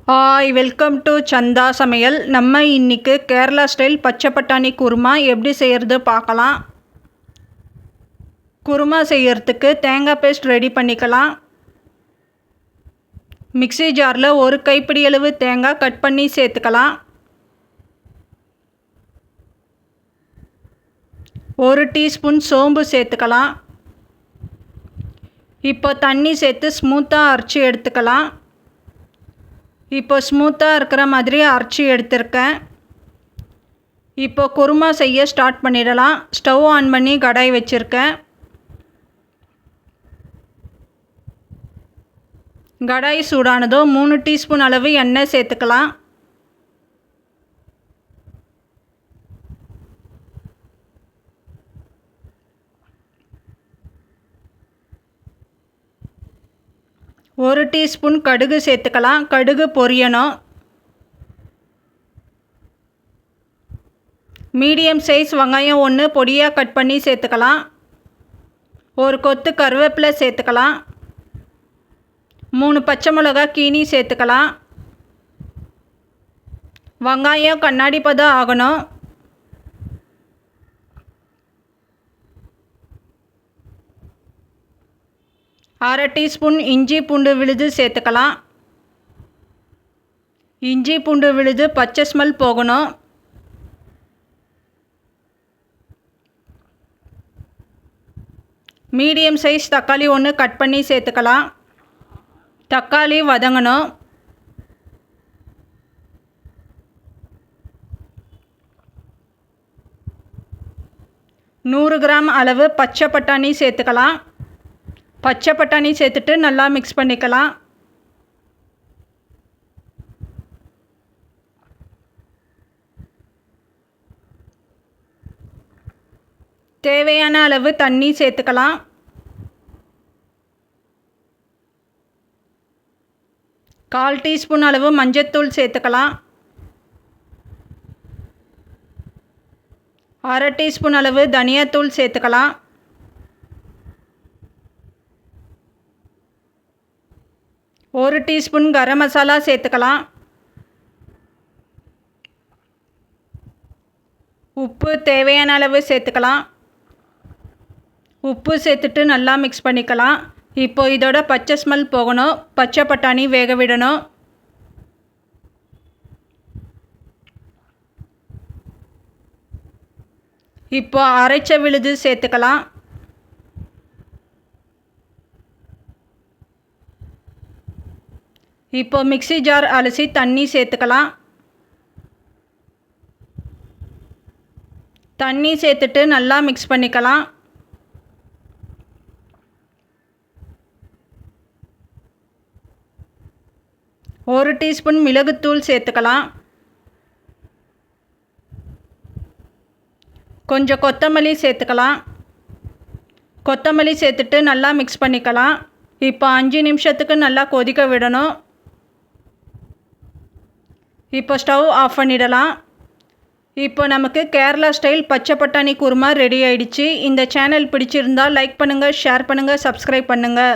Hi, welcome to சந்தா சமையல். நம்ம இன்றைக்கி கேரளா ஸ்டைல் பச்சை பட்டாணி குருமா எப்படி செய்கிறது பார்க்கலாம். குருமா செய்கிறதுக்கு தேங்காய் பேஸ்ட் ரெடி பண்ணிக்கலாம். மிக்ஸி ஜாரில் ஒரு கைப்பிடி அளவு தேங்காய் கட் பண்ணி சேர்த்துக்கலாம். ஒரு டீஸ்பூன் சோம்பு சேர்த்துக்கலாம். இப்போ தண்ணி சேர்த்து ஸ்மூத்தாக அரைச்சி எடுத்துக்கலாம். இப்போ ஸ்மூத்தாக இருக்கிற மாதிரி அரைச்சி எடுத்திருக்கேன். இப்போ குருமா செய்ய ஸ்டார்ட் பண்ணிடலாம். ஸ்டவ் ஆன் பண்ணி கடாய் வச்சுருக்கேன். கடாய் சூடானதோ 3 டீஸ்பூன் அளவு எண்ணெய் சேர்த்துக்கலாம். ஒரு டீஸ்பூன் கடுகு சேர்த்துக்கலாம். கடுகு பொரியணும். மீடியம் சைஸ் வெங்காயம் 1 பொடியாக கட் பண்ணி சேர்த்துக்கலாம். ஒரு கொத்து கருவேப்பிலை சேர்த்துக்கலாம். 3 பச்சை மிளகாய் கீனி சேர்த்துக்கலாம். வெங்காயம் கண்ணாடி பதம் ஆகணும். அரை டீஸ்பூன் இஞ்சி பூண்டு விழுது சேர்த்துக்கலாம். இஞ்சி பூண்டு விழுது பச்சை ஸ்மெல் போகணும். மீடியம் சைஸ் தக்காளி 1 கட் பண்ணி சேர்த்துக்கலாம். தக்காளி வதங்கணும். நூறு கிராம் அளவு பச்சை பட்டாணி சேர்த்துக்கலாம். பச்சை பட்டாணி சேர்த்துட்டு நல்லா மிக்ஸ் பண்ணிக்கலாம். தேவையான அளவு தண்ணி சேர்த்துக்கலாம். கால் டீஸ்பூன் அளவு மஞ்சள்தூள் சேர்த்துக்கலாம். அரை டீஸ்பூன் அளவு தனியாத்தூள் சேர்த்துக்கலாம். ஒரு டீஸ்பூன் கரம் மசாலா சேர்த்துக்கலாம். உப்பு தேவையான அளவு சேர்த்துக்கலாம். உப்பு சேர்த்துட்டு நல்லா மிக்ஸ் பண்ணிக்கலாம். இப்போ இதோட பச்சை ஸ்மெல் போகணும். பச்சை பட்டாணி வேக விடணும். இப்போ அரைச்ச விழுது சேர்த்துக்கலாம். இப்போ மிக்ஸி ஜார் அலசி தண்ணி சேர்த்துக்கலாம். தண்ணி சேர்த்துட்டு நல்லா மிக்ஸ் பண்ணிக்கலாம். ஒரு டீஸ்பூன் மிளகுத்தூள் சேர்த்துக்கலாம். கொஞ்சம் கொத்தமல்லி சேர்த்துக்கலாம். கொத்தமல்லி சேர்த்துட்டு நல்லா மிக்ஸ் பண்ணிக்கலாம். இப்போ 5 நிமிஷத்துக்கு நல்லா கொதிக்க விடணும். இப்போ ஸ்டவ் ஆஃப் பண்ணிடலாம். இப்போ நமக்கு கேரளா ஸ்டைல் பச்சை பட்டாணி குருமா ரெடி ஆயிடுச்சு. இந்த சேனல் பிடிச்சிருந்தால் லைக் பண்ணுங்கள், ஷேர் பண்ணுங்கள், சப்ஸ்கிரைப் பண்ணுங்கள்.